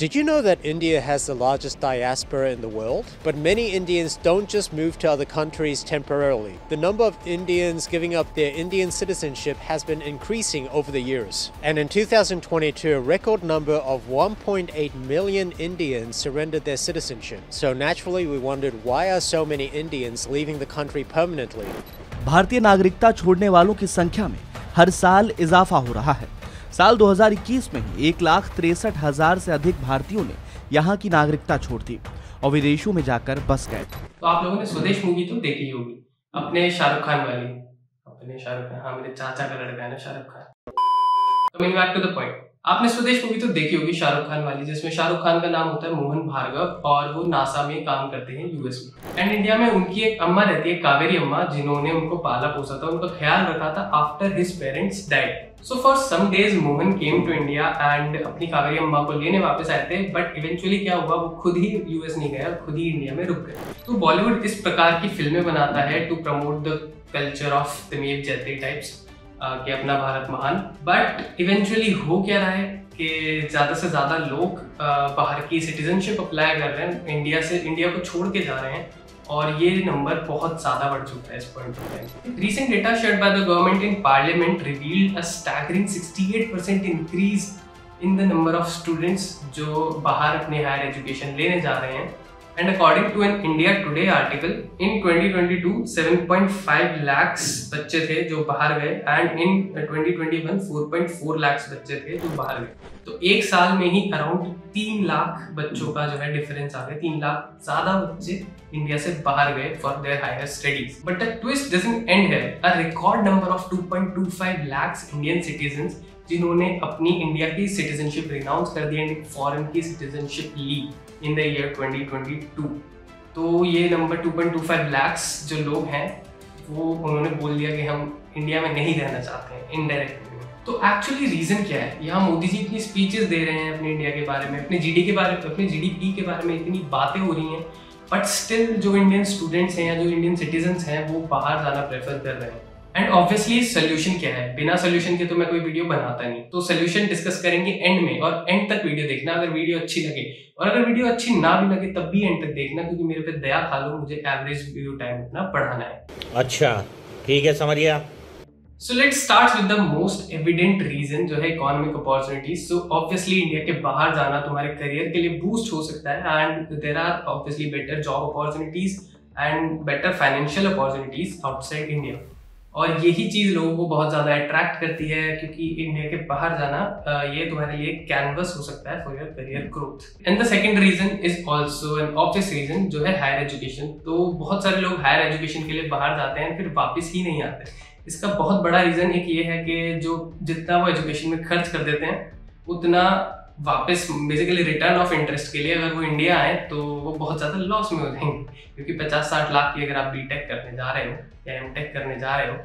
Did you know that India has the largest diaspora in the world? But many Indians don't just move to other countries temporarily. The number of Indians giving up their Indian citizenship has been increasing over the years. And in 2022, a record number of 1.8 million Indians surrendered their citizenship. So naturally, we wondered, why are so many Indians leaving the country permanently? भारतीय नागरिकता छोड़ने वालों की संख्या में हर साल इजाफा हो रहा है। साल 2021 में ही 1,63,000 से अधिक भारतीयों ने यहाँ की नागरिकता छोड़ दी और विदेशों में जाकर बस गए। तो आप लोगों ने स्वदेश मूवी तो देखी होगी, अपने शाहरुख खान वाली। हाँ, मेरे चाचा का लड़का है ना Shahrukh Khan. Coming back to the point, आपने स्वदेश मूवी तो देखी होगी शाहरुख खान वाली, जिसमें शाहरुख खान का नाम होता है मोहन भार्गव और वो नासा में काम करते हैं यूएस में। एंड इंडिया में उनकी एक अम्मा रहती है, कावेरी अम्मा, जिन्होंने उनको पाला पोसा था, उनका ख्याल रखा था after his parents died. So for some days Mohan came to India and अपनी कावेरी अम्मा को लेने वापस आए थे, बट इवेंचुअली क्या हुआ, वो खुद ही यूएस नहीं गया, खुद ही इंडिया में रुक गए। तो बॉलीवुड इस प्रकार की फिल्में बनाता है to promote the culture of तमीर जैसे टाइप्स कि अपना भारत महान। बट इवेंचुअली हो क्या रहा है कि ज़्यादा से ज़्यादा लोग बाहर की सिटीजनशिप अप्लाई कर रहे हैं, इंडिया को छोड़ के जा रहे हैं, और ये नंबर बहुत ज़्यादा बढ़ चुका है इस point of time. Recent data shared by the government in parliament revealed a staggering 68% increase in the number of students जो बाहर अपने हायर एजुकेशन लेने जा रहे हैं। And according to an India Today article, in 2022 7.5 lakhs बच्चे थे जो बाहर गए, and in 2021 4.4 lakhs बच्चे थे जो बाहर गए। तो एक साल में ही अराउंड 3 लाख बच्चों का जो है डिफरेंस आ गया। 3 लाख ज्यादा बच्चे इंडिया से बाहर गए for their higher studies. But the twist doesn't end here. A record number of 2.25 lakhs Indian citizens जिन्होंने अपनी इंडिया की सिटीजनशिप रिनाउंस कर दी एंड फॉरेन की सिटीजनशिप ली इन द ईयर 2022। तो ये नंबर 2.25 lakhs जो लोग हैं वो उन्होंने बोल दिया कि हम इंडिया में नहीं रहना चाहते हैं इनडायरेक्टली। तो एक्चुअली रीजन क्या है? यहाँ मोदी जी इतनी स्पीचेस दे रहे हैं अपने इंडिया के बारे में, अपने जीडीपी के बारे में इतनी बातें हो रही हैं, बट स्टिल जो इंडियन स्टूडेंट्स हैं या जो इंडियन सिटीजन्स हैं वो बाहर जाना प्रेफर कर रहे हैं। एंड ऑब्वियसली सोल्यूशन क्या है? बिना सोल्यूशन के तो मैं कोई वीडियो बनाता नहीं। तो सोल्यूशन डिस्कस करेंगे एंड में, और एंड तक वीडियो देखना अगर वीडियो अच्छी लगे, और अगर वीडियो अच्छी ना भी लगे तब भी एंड तक देखना, क्योंकि मेरे पे दया खा लो, मुझे एवरेज व्यू टाइम अपना बढ़ाना है। अच्छा ठीक है, समझ गया। So let's start with the most evident reason जो है economic opportunities। So obviously India के बाहर जाना तुम्हारे करियर के लिए बूस्ट हो सकता है, and there are obviously better job opportunities and better financial opportunities outside India। और यही चीज लोगों को बहुत ज्यादा अट्रैक्ट करती है, क्योंकि इंडिया के बाहर जाना ये तुम्हारे लिए कैनवस हो सकता है for your career growth. And the second reason is also an obvious reason जो है हायर एजुकेशन। तो बहुत सारे लोग हायर एजुकेशन के लिए बाहर जाते हैं फिर वापस ही नहीं आते। इसका बहुत बड़ा रीजन एक ये है कि जो जितना वो एजुकेशन में खर्च कर देते हैं उतना वापस बेसिकली रिटर्न ऑफ इंटरेस्ट के लिए अगर वो इंडिया आए तो वो बहुत ज़्यादा लॉस में हो जाएंगे, क्योंकि 50-60 लाख की अगर आप बीटेक करने जा रहे हो या एमटेक करने जा रहे हो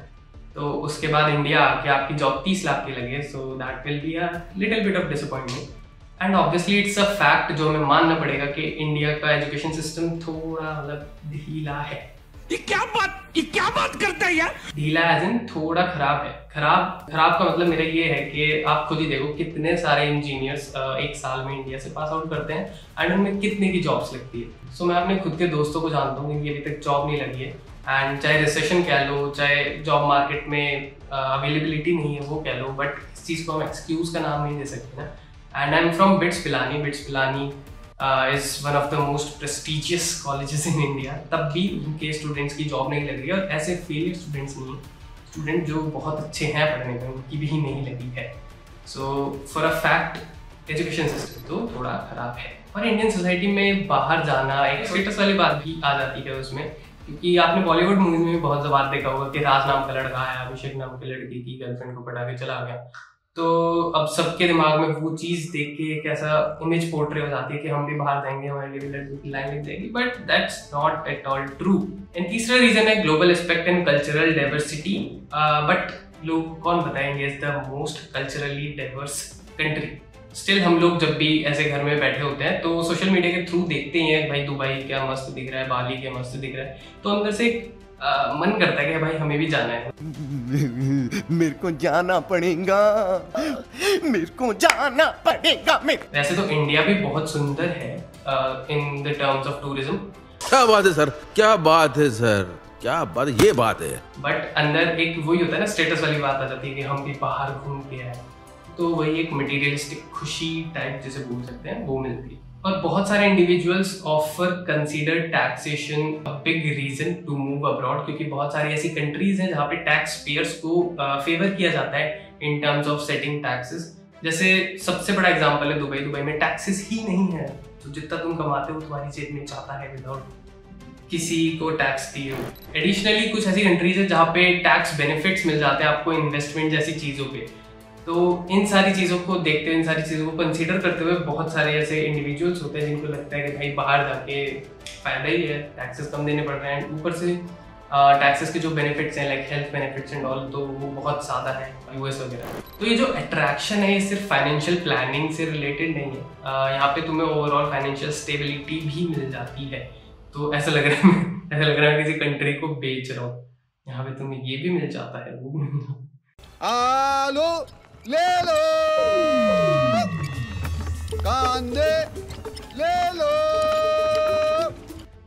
तो उसके बाद इंडिया आके आपकी जॉब 30 लाख की लगे, so that will be a little bit of disappointment. And obviously it's a fact जो हमें मानना पड़ेगा कि इंडिया का एजुकेशन सिस्टम थोड़ा मतलब ढीला है। ये क्या बात करता है यार? ढीला एज इन थोड़ा खराब है। खराब का मतलब मेरा ये है कि आप खुद ही देखो कितने सारे इंजीनियर्स एक साल में इंडिया से पास आउट करते हैं एंड उनमें कितने की जॉब्स लगती है। सो मैं अपने खुद के दोस्तों को जानता हूँ जिनकी अभी तक जॉब नहीं लगी है, एंड चाहे रिसेशन कह लो, चाहे जॉब मार्केट में अवेलेबिलिटी नहीं है वो कह लो, बट इस चीज़ को हम एक्सक्यूज का नाम नहीं दे सकते ना। And I am from bits Pilani is one of the most prestigious colleges in India। तब भी उनके स्टूडेंट्स की जॉब नहीं लग रही है, और ऐसे फेलियर स्टूडेंट्स नहीं, स्टूडेंट जो बहुत अच्छे हैं पढ़ने में उनकी भी नहीं लगी है। So for a fact education system तो थोड़ा खराब है, और इंडियन सोसाइटी में बाहर जाना एक स्टेटस वाली बात भी आ जाती है उसमें, क्योंकि आपने बॉलीवुड मूवीज में भी बहुत बार देखा होगा कि राज नाम का लड़का आया, अभिषेक नाम की लड़की की गर्लफ्रेंड को पटा के चला गया। तो अब सबके दिमाग में वो चीज़ देख के एक ऐसा इमेज पोर्ट्रे हो जाती है कि हम भी बाहर जाएंगे, हमारे लिए भी लड़की की लाइन लग जाएगी, but that's not at all true. And तीसरा रीजन है global aspect and cultural diversity. But लोग कौन बताएंगे is the most culturally diverse country. Still हम लोग जब भी ऐसे घर में बैठे होते हैं तो सोशल मीडिया के थ्रू देखते ही हैं भाई दुबई क्या मस्त दिख रहा है, बाली क्या मस्त दिख रहा है, तो अंदर से मन करता है कि भाई हमें भी जाना है। मेरे को जाना पड़ेगा, मेरे को जाना पड़ेगा। वैसे तो इंडिया भी बहुत सुंदर है in the terms of tourism. क्या बात है सर, क्या बात है सर, क्या बात, ये बात है। बट अंदर एक वही होता है ना, स्टेटस वाली बात आ जाती है कि हम भी बाहर घूम के आए, तो वही एक मटेरियलिस्टिक खुशी टाइप जैसे बोल सकते हैं वो मिलती है। और बहुत सारे individuals offer consider taxation a big reason to move abroad, क्योंकि बहुत सारी ऐसी कंट्रीज हैं जहाँ पे टैक्स पेयर्स को फेवर किया जाता है in terms of setting taxes. जैसे सबसे बड़ा एग्जांपल है दुबई। दुबई में टैक्सेस ही नहीं है, तो जितना तुम कमाते हो तुम्हारी जेब में जाता है विदाउट किसी को टैक्स दिए। एडिशनली कुछ ऐसी कंट्रीज है जहाँ पे टैक्स बेनिफिट्स मिल जाते हैं आपको इन्वेस्टमेंट जैसी चीज़ों पे। तो इन सारी चीज़ों को देखते हुए, इन सारी चीज़ों को कंसीडर करते हुए बहुत सारे ऐसे इंडिविजुअल्स होते हैं जिनको लगता है कि भाई बाहर जाके फ़ायदा ही है, टैक्सेस कम देने पड़ रहे हैं, ऊपर से टैक्सेस के जो बेनिफिट्स हैं like health benefits and all, तो वो बहुत ज़्यादा है यूएस वगैरह। तो ये जो अट्रैक्शन है ये सिर्फ फाइनेंशियल प्लानिंग से रिलेटेड नहीं है, यहाँ पे तुम्हें ओवरऑल फाइनेंशियल स्टेबिलिटी भी मिल जाती है। तो ऐसा लग रहा है मैं किसी कंट्री को बेच रहा हूँ, यहाँ पे तुम्हें ये भी मिल जाता है, वो भी मिल जाता है। आलू ले लो, कांदे ले लो।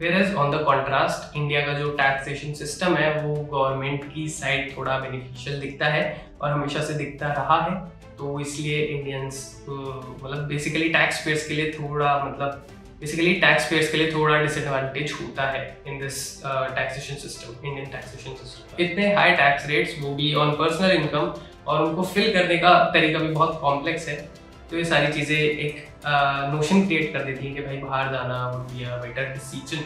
Whereas on the contrast, India का जो टैक्सेशन सिस्टम है वो गवर्नमेंट की साइड थोड़ा बेनिफिशियल दिखता है और हमेशा से दिखता रहा है। तो इसलिए इंडियंस मतलब बेसिकली टैक्स पेयर्स के लिए थोड़ा डिसएडवांटेज होता है in this taxation system, Indian taxation system. इतने हाई टैक्स रेट्स, वो भी ऑन पर्सनल इनकम, और उनको फिल करने का तरीका भी बहुत कॉम्प्लेक्स है। तो ये सारी चीज़ें एक नोशन क्रिएट कर देती है कि भाई बाहर जाना would be a better decision.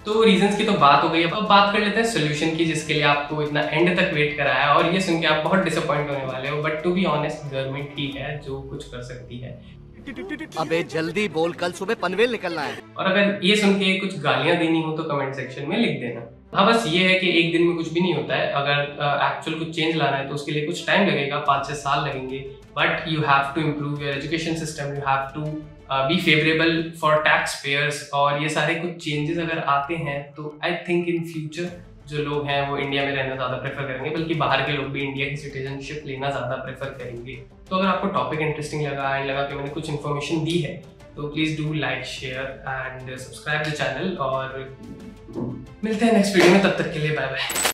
तो रीजंस की तो बात हो गई, अब बात कर लेते हैं सोल्यूशन की, जिसके लिए आपको इतना एंड तक वेट कराया और ये सुन के आप बहुत डिसअपॉइंट होने वाले हो। But to be honest, government ठीक है, जो कुछ कर सकती है। अबे जल्दी बोल, कल सुबह पनवेल निकलना है। और अगर ये सुन के कुछ गालियां देनी हो तो कमेंट सेक्शन में लिख देना। हाँ, बस ये है कि एक दिन में कुछ भी नहीं होता है। अगर एक्चुअल कुछ चेंज लाना है तो उसके लिए कुछ टाइम लगेगा, 5-6 साल लगेंगे। But you have to improve your education system, you have to be favourable for tax payers. और ये सारे कुछ चेंजेस अगर आते हैं तो आई थिंक इन फ्यूचर जो लोग हैं वो इंडिया में रहना ज़्यादा प्रेफर करेंगे, बल्कि बाहर के लोग भी इंडिया की सिटीजनशिप लेना ज़्यादा प्रेफर करेंगे। तो अगर आपको टॉपिक इंटरेस्टिंग लगा एंड लगा कि मैंने कुछ इन्फॉर्मेशन दी है तो please do like, share and subscribe the channel. और मिलते हैं नेक्स्ट वीडियो में, तब तक के लिए बाय बाय।